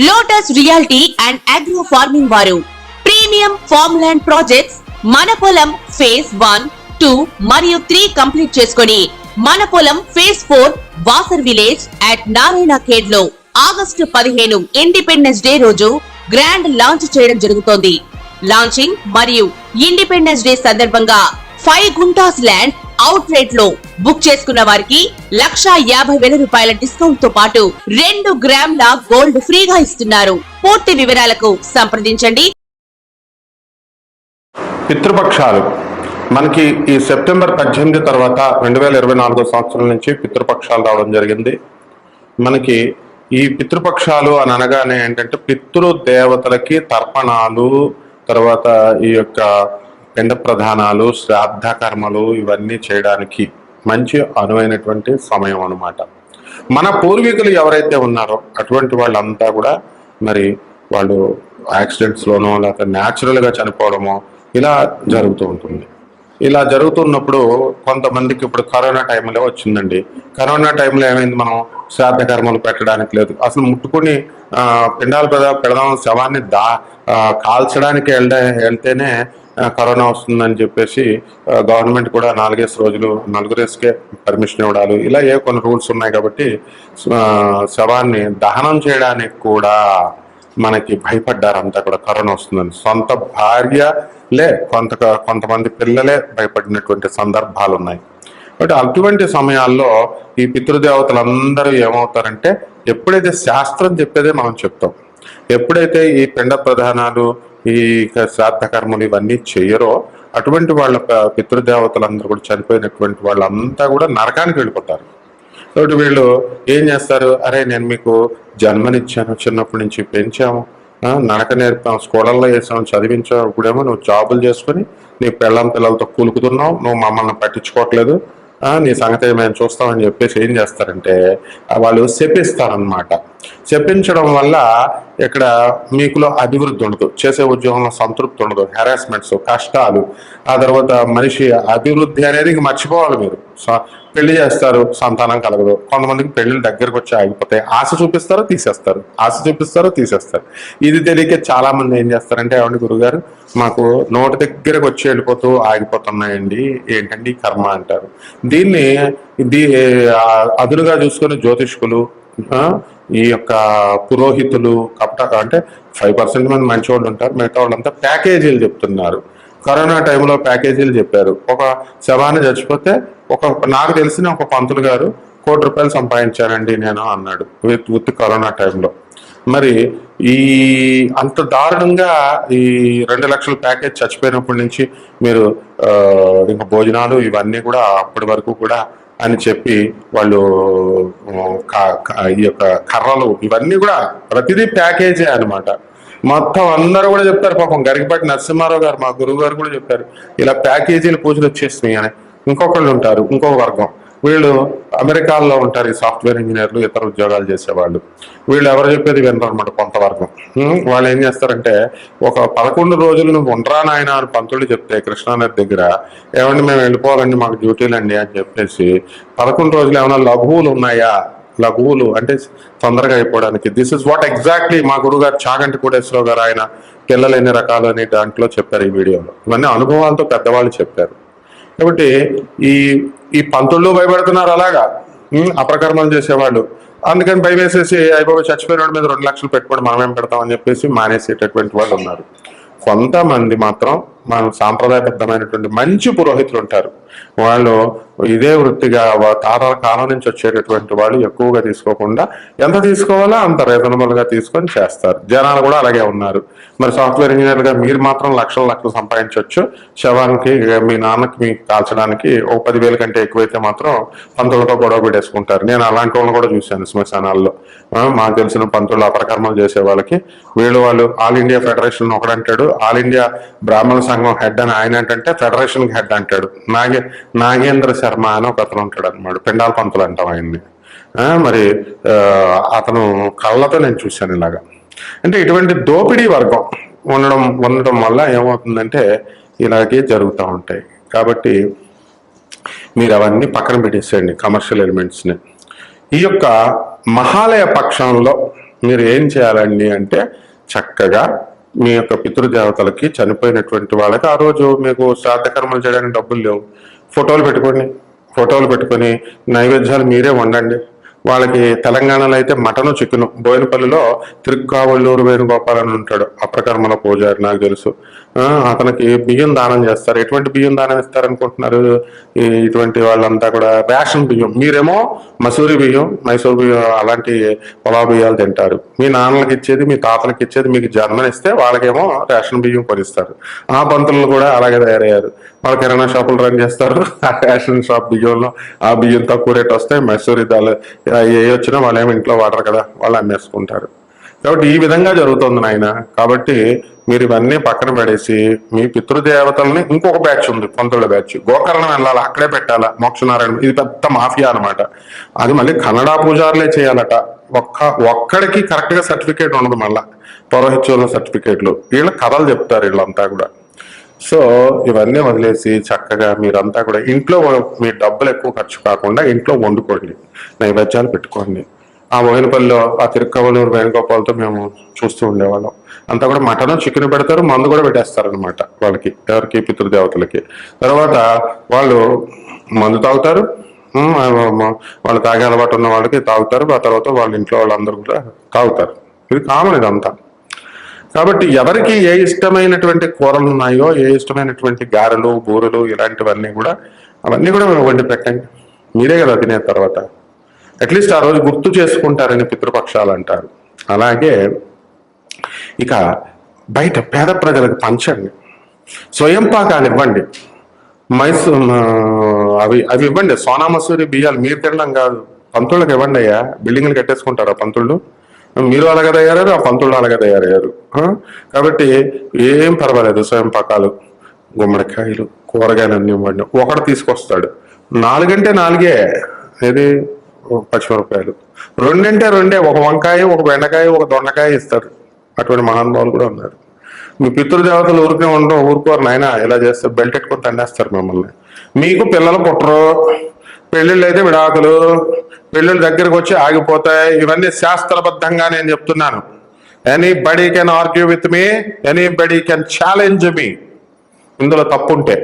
Lotus reality and agro farming వారు premium farm land projects మన పొలం ఫేజ్ 1, 2 మరియు 3 కంప్లీట్ చేసుకొని మన పొలం phase 4 Wasar village at Narayana Khed లో ఆగస్టు 15 ఇండిపెండెన్స్ డే రోజు గ్రాండ్ లాంచ్ చేయడం జరుగుతోంది. లాంచింగ్ మరియు ఇండిపెండెన్స్ డే సందర్భంగా 5 గుంటాస్ ల్యాండ్ అవుట్ రేట్ లో బుక్ చేసుకున్న వారికి 1,50,000 రూపాయల డిస్కౌంట్ తో పాటు 2 గ్రాముల గోల్డ్ ఫ్రీగా ఇస్తున్నారు. పూర్తి వివరాలకు సంప్రదించండి. పితృపక్షాలు మనకి ఈ సెప్టెంబర్ 18 తర్వాత 2024 సంవత్సరం నుంచి పితృపక్షాలు రావడం జరిగింది. మనకి ఈ పితృపక్షాలు అని అనగానే ఏంటంటే పితృదేవతలకి తర్పణాలు, తర్వాత ఈ యొక్క పిండ ప్రధానాలు, శ్రాద్ధ కర్మలు ఇవన్నీ చేయడానికి మంచి అనువైనటువంటి సమయం అన్నమాట. మన పూర్వీకులు ఎవరైతే ఉన్నారో అటువంటి వాళ్ళంతా కూడా మరి వాళ్ళు యాక్సిడెంట్స్లోనో లేకపోతే న్యాచురల్గా చనిపోవడమో ఇలా జరుగుతూ ఉంటుంది. ఇలా జరుగుతున్నప్పుడు కొంతమందికి ఇప్పుడు కరోనా టైంలో వచ్చిందండి. కరోనా టైంలో ఏమైంది, మనం శ్రాద్ధ కర్మలు పెట్టడానికి లేదు, అసలు ముట్టుకుని పిండాలు పెడదాం శవాన్ని కాల్చడానికి వెళ్తేనే కరోనా వస్తుందని చెప్పేసి గవర్నమెంట్ కూడా 4 రోజులు నలుగురేసుకే పర్మిషన్ ఇవ్వడాలు, ఇలా కొన్ని రూల్స్ ఉన్నాయి. కాబట్టి శవాన్ని దహనం చేయడానికి కూడా మనకి భయపడ్డారు అంతా కూడా కరోనా వస్తుందని. సొంత భార్యలే కొంతమంది పిల్లలే భయపడినటువంటి సందర్భాలు ఉన్నాయి. కాబట్టి అటువంటి సమయాల్లో ఈ పితృదేవతలందరూ ఏమవుతారంటే, ఎప్పుడైతే శాస్త్రం చెప్పేదే మనం చెప్తాం, ఎప్పుడైతే ఈ పిండ ప్రధానాలు, ఈ శ్రాద్ధ కర్మలు ఇవన్నీ చెయ్యరో అటువంటి వాళ్ళ పితృదేవతలందరూ కూడా చనిపోయినటువంటి వాళ్ళంతా కూడా నరకానికి వెళ్ళిపోతారు. కాబట్టి వీళ్ళు ఏం చేస్తారు, అరే నేను మీకు జన్మనిచ్చాను, చిన్నప్పటి నుంచి పెంచాము, నడక నేర్పాము, స్కూళ్ళల్లో వేసాము, చదివించావు, ఇప్పుడేమో నువ్వు జాబులు చేసుకుని నీ పిల్లలతో కూలుకుతున్నావు, నువ్వు మమ్మల్ని పట్టించుకోవట్లేదు, నీ సంగతి మేము చూస్తామని చెప్పేసి ఏం చేస్తారంటే వాళ్ళు శపిస్తారనమాట. శపించడం వల్ల ఇక్కడ మీకులో అభివృద్ధి ఉండదు, చేసే ఉద్యోగంలో సంతృప్తి ఉండదు, హెరాస్మెంట్స్, కష్టాలు, ఆ తర్వాత మనిషి అభివృద్ధి అనేది మర్చిపోవాలి. మీరు పెళ్లి చేస్తారు, సంతానం కలగదు, కొంతమందికి పెళ్లిళ్ళు దగ్గరకు వచ్చి ఆగిపోతాయి, ఆశ చూపిస్తారో తీసేస్తారు. ఇది తెలియక చాలా మంది ఏం చేస్తారంటే, ఏమండి గురుగారు మాకు నోటి దగ్గరకు వచ్చి వెళ్ళిపోతూ ఆగిపోతున్నాయండి, ఏంటండి కర్మ అంటారు. దీన్ని అదునుగా చూసుకుని జ్యోతిష్కులు, ఈ యొక్క పురోహితులు అంటే 5% మంది మంచి వాళ్ళు ఉంటారు, మిగతా వాళ్ళంతా ప్యాకేజీలు చెప్తున్నారు. కరోనా టైంలో ప్యాకేజీలు చెప్పారు. ఒక శవాన్ని చచ్చిపోతే నాకు తెలిసిన ఒక పంతులు గారు 1 కోటి రూపాయలు సంపాదించానండి నేను అన్నాడు విత్ కరోనా టైంలో. మరి ఈ అంత దారుణంగా ఈ 2 లక్షల ప్యాకేజ్ చచ్చిపోయినప్పటి నుంచి మీరు ఇంకా భోజనాలు ఇవన్నీ కూడా అప్పటి వరకు కూడా అని చెప్పి వాళ్ళు ఈ యొక్క కర్రలు ఇవన్నీ కూడా ప్రతిదీ ప్యాకేజే అనమాట. మొత్తం అందరూ కూడా చెప్తారు. పాపం గరికపాటి నరసింహారావు గారు మా గురువు గారు కూడా చెప్పారు, ఇలా ప్యాకేజీలు పూజలు వచ్చేసినాయి అని. ఇంకొకళ్ళు ఉంటారు, ఇంకొక వర్గం, వీళ్ళు అమెరికాలో ఉంటారు, ఈ సాఫ్ట్వేర్ ఇంజనీర్లు, ఇతర ఉద్యోగాలు చేసేవాళ్ళు. వీళ్ళు ఎవరు చెప్పేది వినరు అనమాట. కొంత వర్గం వాళ్ళు ఏం చేస్తారంటే, ఒక 11 రోజులు నువ్వు ఉండరా నాయన అని పంతులు చెప్తే కృష్ణానది దగ్గర, ఏమండి మేము వెళ్ళిపోవాలండి మాకు డ్యూటీలండి అని చెప్పేసి 11 రోజులు ఏమైనా లఘువులు ఉన్నాయా, లఘువులు అంటే తొందరగా అయిపోవడానికి. దిస్ ఇస్ వాట్ ఎగ్జాక్ట్లీ మా గురుగారు చాగంటి కోటేశ్వరరావు గారు ఆయన పిల్లలు ఎన్ని రకాలు అని దాంట్లో చెప్పారు ఈ వీడియోలో. ఇవన్నీ అనుభవాలతో పెద్దవాళ్ళు చెప్పారు. కాబట్టి ఈ పంతుళ్ళు భయపడుతున్నారు అలాగా అపకర్మలు చేసేవాళ్ళు. అందుకని భయం వేసేసి అయిపోయి చచ్చిపోయిన వాడి మీద 2 లక్షలు పెట్టుకోండి మనమేం పెడతామని చెప్పేసి మానేసేటటువంటి వాళ్ళు ఉన్నారు. కొంతమంది మాత్రం మన సాంప్రదాయబద్ధమైనటువంటి మంచి పురోహితులు ఉంటారు. వాళ్ళు ఇదే వృత్తిగా తాతల కాలం నుంచి వచ్చేటటువంటి వాళ్ళు ఎక్కువగా తీసుకోకుండా ఎంత తీసుకోవాలో అంత రీజనబుల్ గా తీసుకొని చేస్తారు. జనాలు కూడా అలాగే ఉన్నారు. మరి సాఫ్ట్వేర్ ఇంజనీర్ గా మీరు మాత్రం లక్షలు సంపాదించవచ్చు, శవానికి మీ నాన్నకి మీకు కాల్చడానికి 10,000 కంటే ఎక్కువైతే మాత్రం పంతులతో గొడవ పెట్టేసుకుంటారు. నేను అలాంటి వాళ్ళని కూడా చూశాను శ్మశానాల్లో. మాకు తెలిసిన పంతులు అపరకర్మలు చేసే వాళ్ళకి వాళ్ళు ఆల్ ఇండియా ఫెడరేషన్ ఒకడంటాడు, all India Brahmana Sangham head అని ఆయన ఏంటంటే ఫెడరేషన్ హెడ్ అంటాడు. నాగేంద్ర శర్మ అని ఒక అతను ఉంటాడు అనమాట, పిండాల పంతులు అంటాం ఆయన్ని. మరి అతను కళ్ళతో నేను చూశాను ఇలాగా. అంటే ఇటువంటి దోపిడీ వర్గం ఉండడం వల్ల ఏమవుతుందంటే ఇలాగే జరుగుతూ ఉంటాయి. కాబట్టి మీరు అవన్నీ పక్కన పెట్టేసేయండి కమర్షియల్ ఎలిమెంట్స్ని. ఈ యొక్క మహాలయ పక్షంలో మీరు ఏం చేయాలండి అంటే చక్కగా మీ యొక్క పితృదేవతలకి చనిపోయినటువంటి వాళ్ళకి ఆ రోజు మీకు శ్రాద్ధ కర్మలు చేయడానికి డబ్బులు లేవు, ఫోటోలు పెట్టుకొని నైవేద్యాలు మీరే వండండి. వాళ్ళకి తెలంగాణలో అయితే మటను చికెను, బోయినపల్లిలో తిరుక్కావళ్ళూరు వేణుగోపాల్ అని ఉంటాడు అప్రకర్మల పూజారి, నాకు తెలుసు. అతనికి బియ్యం దానం చేస్తారు. ఎటువంటి బియ్యం దానం ఇస్తారనుకుంటున్నారు? ఇటువంటి వాళ్ళంతా కూడా రేషన్ బియ్యం. మీరేమో మసూరి బియ్యం, మైసూర్ బియ్యం అలాంటి పొలా బియ్యాలు తింటారు. మీ నాన్నలకి ఇచ్చేది, మీ తాతలకి ఇచ్చేది మీకు జన్మనిస్తే వాళ్ళకేమో రేషన్ బియ్యం కొనిస్తారు. ఆ పంతులు కూడా అలాగే తయారయ్యారు. వాళ్ళు కిరాణా షాపులు రన్ చేస్తారు. ఆ రేషన్ షాప్ బియ్యంలో ఆ బియ్యం తక్కువ రేట్ వస్తాయి. మసూరి దాల్ ఏ వచ్చినా వాళ్ళేమో ఇంట్లో వాడరు కదా, వాళ్ళు అమ్మేసుకుంటారు. కాబట్టి ఈ విధంగా జరుగుతుంది నాయన. కాబట్టి మీరు ఇవన్నీ పక్కన పడేసి మీ పితృదేవతల్ని, ఇంకొక బ్యాచ్ ఉంది పంతుల బ్యాచ్, గోకర్ణం వెళ్ళాలా, అక్కడే పెట్టాలా మోక్షనారాయణ. ఇది పెద్ద మాఫియా అనమాట. అది మళ్ళీ కన్నడ పూజారులే చేయాలట. ఒక్కడికి కరెక్ట్ గా సర్టిఫికేట్ ఉండదు. మళ్ళా పౌరోహిత్యంలో సర్టిఫికేట్లు, వీళ్ళ కథలు చెప్తారు వీళ్ళంతా కూడా. సో ఇవన్నీ వదిలేసి చక్కగా మీరంతా కూడా ఇంట్లో మీ డబ్బులు ఎక్కువ ఖర్చు కాకుండా ఇంట్లో వండుకోండి, నైవేద్యాలు పెట్టుకోండి. ఆ బోయినపల్లిలో ఆ తిరుక్కవలూరు వేణుగోపాలతో మేము చూస్తూ ఉండేవాళ్ళం. అంతా కూడా మటన్ చికెన్ పెడతారు, మందు కూడా పెట్టేస్తారనమాట వాళ్ళకి, ఎవరికి పితృదేవతలకి. తర్వాత వాళ్ళు మందు తాగుతారు, వాళ్ళు తాగే అలవాటు ఉన్న వాళ్ళకి తాగుతారు. ఆ తర్వాత వాళ్ళ ఇంట్లో వాళ్ళందరూ కూడా తాగుతారు. ఇది కామన్ ఇదంతా. కాబట్టి ఎవరికి ఏ ఇష్టమైనటువంటి కూరలు ఉన్నాయో, ఏ ఇష్టమైనటువంటి గారెలు, బూరెలు ఇలాంటివన్నీ కూడా అవన్నీ కూడా వండి పెట్టండి. మీరే కదా తినే తర్వాత. అట్లీస్ట్ ఆ రోజు గుర్తు చేసుకుంటారని పితృపక్షాలు అంటారు. అలాగే ఇక బయట పేద ప్రజలకు పంచండి, స్వయం పాకాలు ఇవ్వండి, అవి ఇవ్వండి. సోనా మసూరి బియ్యాలు మీరు తినడం కాదు, పంతుళ్ళకి ఇవ్వండి. అయ్యా బిల్డింగ్లు కట్టేసుకుంటారా పంతుళ్ళు? మీరు అలాగే తయారయ్యారు, ఆ పంతుళ్ళు అలాగే తయారయ్యారు. కాబట్టి ఏం పర్వాలేదు. స్వయం పాకాలు, గుమ్మడికాయలు, కూరగాయలు అన్ని ఇవ్వండి. ఒకడు తీసుకొస్తాడు, 4 అంటే 4, ఏది పచ్చిమిరపకాయలు, 2 అంటే 2, ఒక వంకాయ, ఒక బెండకాయ, ఒక దొండకాయ ఇస్తారు. అటువంటి మహానుభావులు కూడా ఉన్నారు. మీ పితృదేవతలు ఊరుకోరు నాయన. ఇలా చేస్తే బెల్ట్ ఎట్టుకొని తండేస్తారు మిమ్మల్ని. మీకు పిల్లలు పుట్టరు, పెళ్ళిళ్ళు అయితే విడాకులు, పెళ్ళిళ్ళ దగ్గరకు వచ్చి ఆగిపోతాయి. ఇవన్నీ శాస్త్రబద్ధంగా నేను చెప్తున్నాను. Anybody can argue with me, anybody can challenge me ఇందులో తప్పుంటే.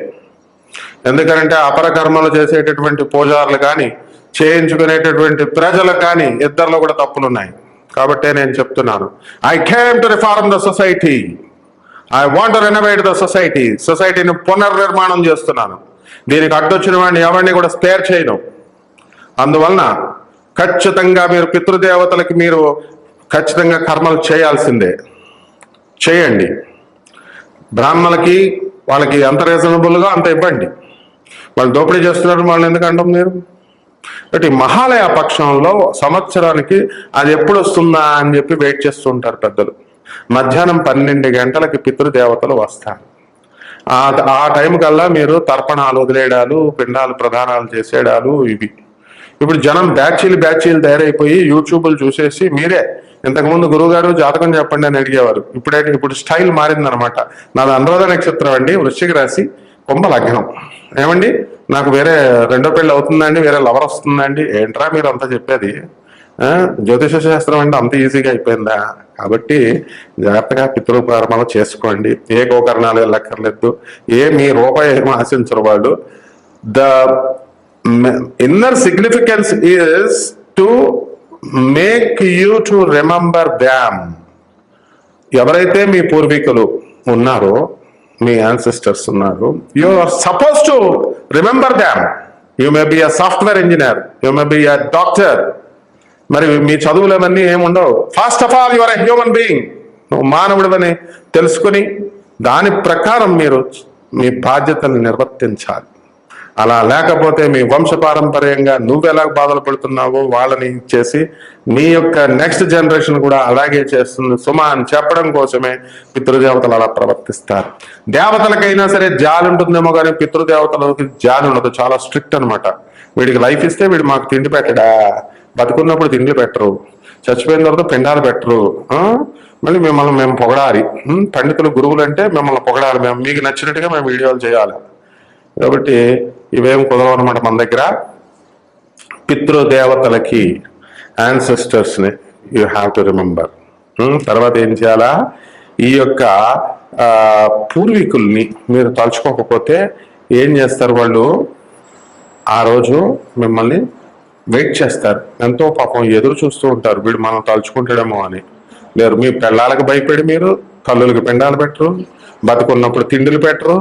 ఎందుకంటే అపరకర్మలు చేసేటటువంటి పూజారులు కానీ, చేయించుకునేటటువంటి ప్రజలకు కానీ ఇద్దరిలో కూడా తప్పులున్నాయి. కాబట్టే నేను చెప్తున్నాను, I came to reform the society, I want to renovate the society. సొసైటీని పునర్నిర్మాణం చేస్తున్నాను. దీనికి అడ్డొచ్చిన వాడిని ఎవరిని కూడా స్పేర్ చేయను. అందువలన ఖచ్చితంగా మీరు పితృదేవతలకి మీరు ఖచ్చితంగా కర్మలు చేయాల్సిందే. చేయండి. బ్రాహ్మణులకి వాళ్ళకి ఎంత రీజనబుల్గా అంత ఇవ్వండి. వాళ్ళు దోపిడీ చేస్తున్నారు, వాళ్ళు ఎందుకంటాం మీరు? కాబట్టి మహాలయ పక్షంలో సంవత్సరానికి అది ఎప్పుడు వస్తుందా అని చెప్పి వెయిట్ చేస్తుంటారు పెద్దలు. మధ్యాహ్నం 12 గంటలకి పితృదేవతలు వస్తారు. ఆ టైం కల్లా మీరు తర్పణాలు వదిలేయడాలు, పిండాలు ప్రదానాలు చేసేడాలు ఇవి. ఇప్పుడు జనం బ్యాచీలు తయారైపోయి యూట్యూబ్లు చూసేసి మీరే ఇంతకుముందు గురువుగారు జాతకం చెప్పండి అని అడిగేవారు. ఇప్పుడు స్టైల్ మారిందనమాట. నాది అనురాధ నక్షత్రం అండి, వృశ్చిక రాశి, కుంభ లగ్నం. ఏమండి నాకు వేరే రెండో పెళ్ళి అవుతుందండి, వేరే లవర్ వస్తుందండి. ఏంట్రా మీరు అంతా చెప్పేది? జ్యోతిష శాస్త్రం అంటే అంత ఈజీగా అయిపోయిందా? కాబట్టి జాగ్రత్తగా పితృకర్మలు చేసుకోండి. ఏ గోకర్ణాలు వెళ్ళక్కర్లేదు, మీ రూపాయి ఏమో ఆశించరు వాళ్ళు. The inner significance is to make you to remember them. ఎవరైతే మీ పూర్వీకులు ఉన్నారో, మీ యాన్సిస్టర్స్ ఉన్నారు, you are suppose to remember them. You may be a software engineer, you may be a doctor. మరి మీ చదువులవన్నీ ఏముండవు. First of all your a human being. నువ్వు మానవుడివని తెలుసుకుని దాని ప్రకారం మీరు మీ బాధ్యతను నిర్వర్తించాలి. అలా లేకపోతే మీ వంశపారంపర్యంగా నువ్వెలా బాధలు పడుతున్నావో వాళ్ళని ఇచ్చేసి నీ యొక్క నెక్స్ట్ జనరేషన్ కూడా అలాగే చేస్తుంది సుమా అని చెప్పడం కోసమే పితృదేవతలు అలా ప్రవర్తిస్తారు. దేవతలకైనా సరే జాలి ఉంటుందేమో కానీ పితృదేవతలకి జాలి ఉండదు. చాలా స్ట్రిక్ట్ అనమాట. వీడికి లైఫ్ ఇస్తే వీడు మాకు తిండి పెట్టడా, బతుకున్నప్పుడు తిండి పెట్టరు, చచ్చిపోయిన తర్వాత పిండాలు పెట్టరు, మళ్ళీ మిమ్మల్ని మేము పొగడాలి. పండితులు గురువులు అంటే మిమ్మల్ని పొగడాలి, మేము మీకు నచ్చినట్టుగా మేము వీడియోలు చేయాలి. కాబట్టి ఇవేం కుదరవు అనమాట మన దగ్గర. పితృదేవతలకి, యాన్సెస్టర్స్ని యూ హ్యావ్ టు రిమెంబర్. తర్వాత ఏం చేయాలా, ఈ యొక్క పూర్వీకుల్ని మీరు తలుచుకోకపోతే ఏం చేస్తారు వాళ్ళు, ఆ రోజు మిమ్మల్ని వెయిట్ చేస్తారు, ఎంతో పాపం ఎదురు చూస్తూ ఉంటారు, వీడు మనం తలుచుకుంటాడేమో అని. లేరు, మీ పెళ్ళాలకు భయపడి మీరు తల్లులకి పిండాలు పెట్టరు, బతుకున్నప్పుడు తిండిలు పెట్టరు,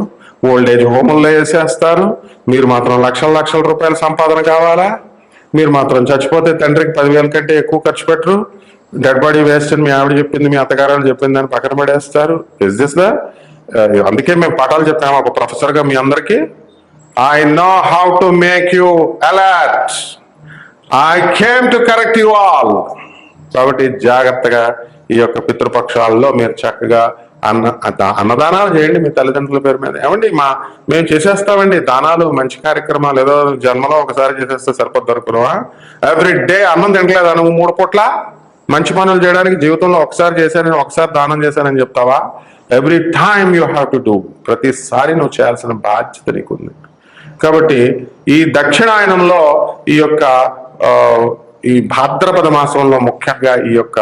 ఓల్డేజ్ హోముల్లో వేసేస్తారు. మీరు మాత్రం లక్షల లక్షల రూపాయల సంపాదన కావాలా, మీరు మాత్రం చచ్చిపోతే తండ్రికి 10,000 కంటే ఎక్కువ ఖర్చు పెట్టరు. డెడ్ బాడీ వేస్ట్ అని మీ ఆవిడ చెప్పింది, మీ అత్తగారు చెప్పింది అని పక్కన పడేస్తారు. ఇస్ దిస్ ద అందుకే మేము పాఠాలు చెప్తాము ఒక ప్రొఫెసర్గా మీ అందరికీ. I know how to make you alert, I came to correct you all. కాబట్టి జాగ్రత్తగా ఈ యొక్క పితృపక్షాల్లో మీరు చక్కగా అన్నదానాలు చేయండి మీ తల్లిదండ్రుల పేరు మీద. ఏమండి మేము చేసేస్తామండి దానాలు, మంచి కార్యక్రమాలు, ఏదో జన్మలో ఒకసారి చేసేస్తే సరిపోద్ది అనుకున్నావా? ఎవ్రీ డే అన్నం తినట్లేదా నువ్వు 3 పూట్ల? మంచి పనులు చేయడానికి జీవితంలో ఒకసారి చేశానని, ఒకసారి దానం చేశానని చెప్తావా? Every time you have to do. ప్రతిసారి నువ్వు చేయాల్సిన బాధ్యత నీకుంది. కాబట్టి ఈ దక్షిణాయనంలో ఈ యొక్క ఈ భాద్రపద మాసంలో ముఖ్యంగా ఈ యొక్క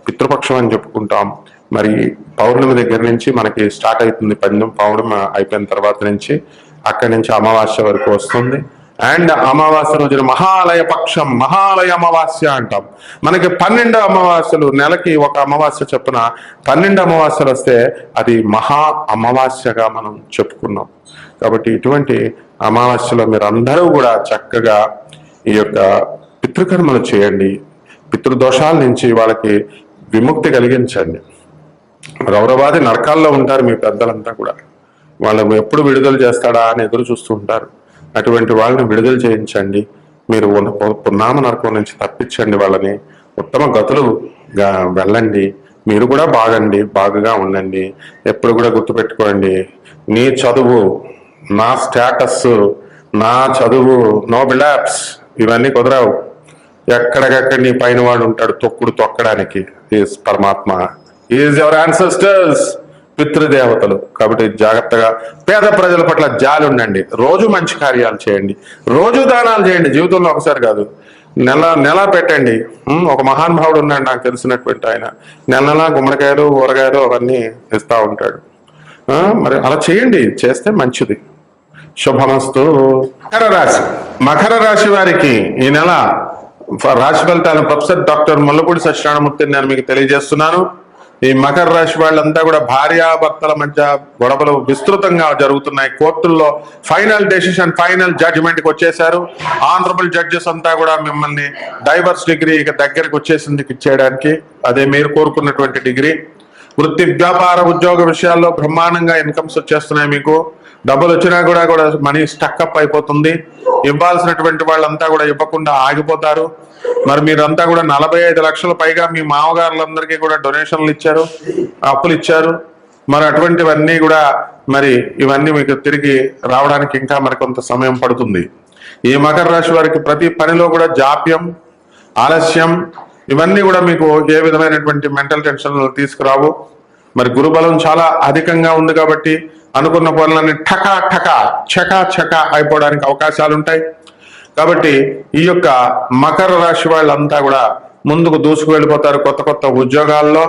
పితృపక్షం అని చెప్పుకుంటాం. మరి పౌర్ణమి దగ్గర నుంచి మనకి స్టార్ట్ అవుతుంది, పౌర్ణమి అయిపోయిన తర్వాత నుంచి అక్కడి నుంచి అమావాస్య వరకు వస్తుంది. అండ్ అమావాస్య రోజున మహాలయ పక్షం, మహాలయ అమావాస్య అంటాం. మనకి 12 అమావాస్యలు, నెలకి ఒక అమావాస్య చొప్పున 12 అమావాస్యలు వస్తే అది మహా అమావాస్యగా మనం చెప్పుకున్నాం. కాబట్టి ఇటువంటి అమావాస్యలో మీరు అందరూ కూడా చక్కగా ఈ యొక్క పితృకర్మలు చేయండి, పితృదోషాల నుంచి వాళ్ళకి విముక్తి కలిగించండి. రౌరవాది నరకాల్లో ఉంటారు మీ పెద్దలంతా కూడా, వాళ్ళని ఎప్పుడు విడుదల చేస్తాడా అని ఎదురు చూస్తూ ఉంటారు. అటువంటి వాళ్ళని విడుదల చేయించండి, మీరు పున్నామ నరకం నుంచి తప్పించండి, వాళ్ళని ఉత్తమ గతులుగా వెళ్ళండి. మీరు కూడా బాగుగా ఉండండి. ఎప్పుడు కూడా గుర్తుపెట్టుకోండి, నీ చదువు, నా స్టేటస్, నా చదువు, నో బిల్డప్స్ ఇవన్నీ కుదరవు. ఎక్కడికక్కడ నీ పైన వాడు ఉంటాడు తొక్కడానికి. ఈజ్ పరమాత్మ, ఈజ్ ఎవర్ యాన్సెస్టర్స్, పితృదేవతలు. కాబట్టి జాగ్రత్తగా పేద ప్రజల పట్ల జాలి ఉండండి, రోజు మంచి కార్యాలు చేయండి, రోజు దానాలు చేయండి. జీవితంలో ఒకసారి కాదు, నెల పెట్టండి. ఒక మహానుభావుడు ఉన్నాడు నాకు తెలిసినటువంటి ఆయన, నెలలా గుమ్మడికాయలు, ఊరగాయలు అవన్నీ ఇస్తా ఉంటాడు. మరి అలా చేయండి, చేస్తే మంచిది. శుభమస్తు. మకర రాశి వారికి ఈ నెల రాశి ఫలితాలను ప్రొఫెసర్ డాక్టర్ ముల్లపూడి సత్యనారాయణమూర్తిని నేను మీకు తెలియజేస్తున్నాను. ఈ మకర రాశి వాళ్ళంతా కూడా భార్యాభర్తల మధ్య గొడవలు విస్తృతంగా జరుగుతున్నాయి. కోర్టుల్లో ఫైనల్ డెసిషన్, ఫైనల్ జడ్జిమెంట్కి వచ్చేసారు. ఆనరబుల్ జడ్జెస్ అంతా కూడా మిమ్మల్ని డైవర్స్ డిగ్రీ ఇక దగ్గరికి వచ్చేసింది ఇచ్చేయడానికి, అదే మీరు కోరుకున్నటువంటి డిగ్రీ. వృత్తి, వ్యాపార, ఉద్యోగ విషయాల్లో బ్రహ్మాండంగా ఇన్కమ్స్ వచ్చేస్తున్నాయి. మీకు డబ్బులు వచ్చినా కూడా మనీ స్టక్అప్ అయిపోతుంది. ఇవ్వాల్సినటువంటి వాళ్ళంతా కూడా ఇవ్వకుండా ఆగిపోతారు. మరి మీరంతా కూడా 45 లక్షల పైగా మీ మామగారులందరికీ కూడా డొనేషన్లు ఇచ్చారు, అప్పులు ఇచ్చారు. మరి అటువంటివన్నీ కూడా మరి ఇవన్నీ మీకు తిరిగి రావడానికి ఇంకా మరి కొంత సమయం పడుతుంది. ఈ మకర రాశి వారికి ప్రతి పనిలో కూడా జాప్యం, ఆలస్యం ఇవన్నీ కూడా మీకు ఏ విధమైనటువంటి మెంటల్ టెన్షన్లు తీసుకురావు. మరి గురుబలం చాలా అధికంగా ఉంది కాబట్టి అనుకున్న పనులన్నీ చకా అయిపోవడానికి అవకాశాలు ఉంటాయి. కాబట్టి ఈ యొక్క మకర రాశి వాళ్ళంతా కూడా ముందుకు దూసుకు వెళ్ళిపోతారు. కొత్త ఉద్యోగాల్లో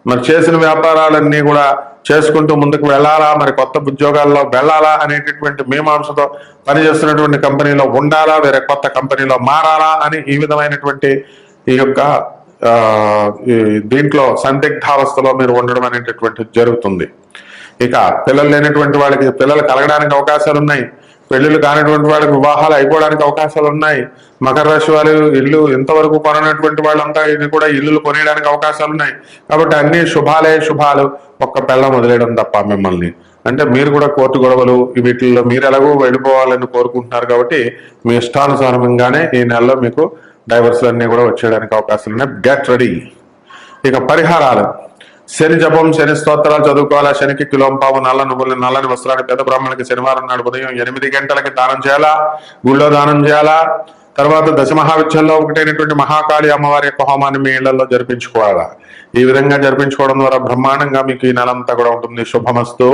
మరి చేసిన వ్యాపారాలన్నీ కూడా చేసుకుంటూ ముందుకు వెళ్ళాలా, మరి కొత్త ఉద్యోగాల్లో వెళ్ళాలా అనేటటువంటి మీమాంసతో పనిచేస్తున్నటువంటి కంపెనీలో ఉండాలా, వేరే కొత్త కంపెనీలో మారాలా అని ఈ విధమైనటువంటి ఈ యొక్క దీంట్లో సందిగ్ధావస్థలో మీరు ఉండడం అనేటటువంటి జరుగుతుంది. ఇక పిల్లలు లేనటువంటి వాళ్ళకి పిల్లలు కలగడానికి అవకాశాలు ఉన్నాయి. పెళ్లిళ్ళు కానిటువంటి వాళ్ళకి వివాహాలు అయిపోవడానికి అవకాశాలు ఉన్నాయి. మకర రాశి వాళ్ళు ఇల్లు ఇంతవరకు కొననటువంటి వాళ్ళంతా కూడా ఇల్లులు కొనేయడానికి అవకాశాలు ఉన్నాయి. కాబట్టి అన్ని శుభాలు. ఒక్క పిల్లం వదిలేయడం తప్ప మిమ్మల్ని, అంటే మీరు కూడా కోర్టు గొడవలు వీటిల్లో మీరు ఎలాగో వెళ్ళిపోవాలని కోరుకుంటున్నారు. కాబట్టి మీ ఇష్టానుసారంగానే ఈ నెలలో మీకు డైవర్స్లు అన్నీ కూడా వచ్చేయడానికి అవకాశాలు ఉన్నాయి. Get ready. ఇక పరిహారాలు, శని జపం, శని స్తోత్రాలు చదువుకోవాలా. శనికి కిలోంపావు నల్ల నువ్వులు, నల్లని వస్త్రాన్ని పేద బ్రాహ్మణులకి శనివారం నాడు ఉదయం 8 గంటలకి దానం చేయాలా, గుళ్ళో దానం చేయాలా. తర్వాత దశమహావిద్యల్లో ఒకటైనటువంటి మహాకాళి అమ్మవారి యొక్క హోమాన్ని మీ ఇళ్లలో జరిపించుకోవాలా. ఈ విధంగా జరిపించుకోవడం ద్వారా బ్రహ్మాండంగా మీకు ఈ నెలంతా కూడా ఉంటుంది. శుభమస్తు.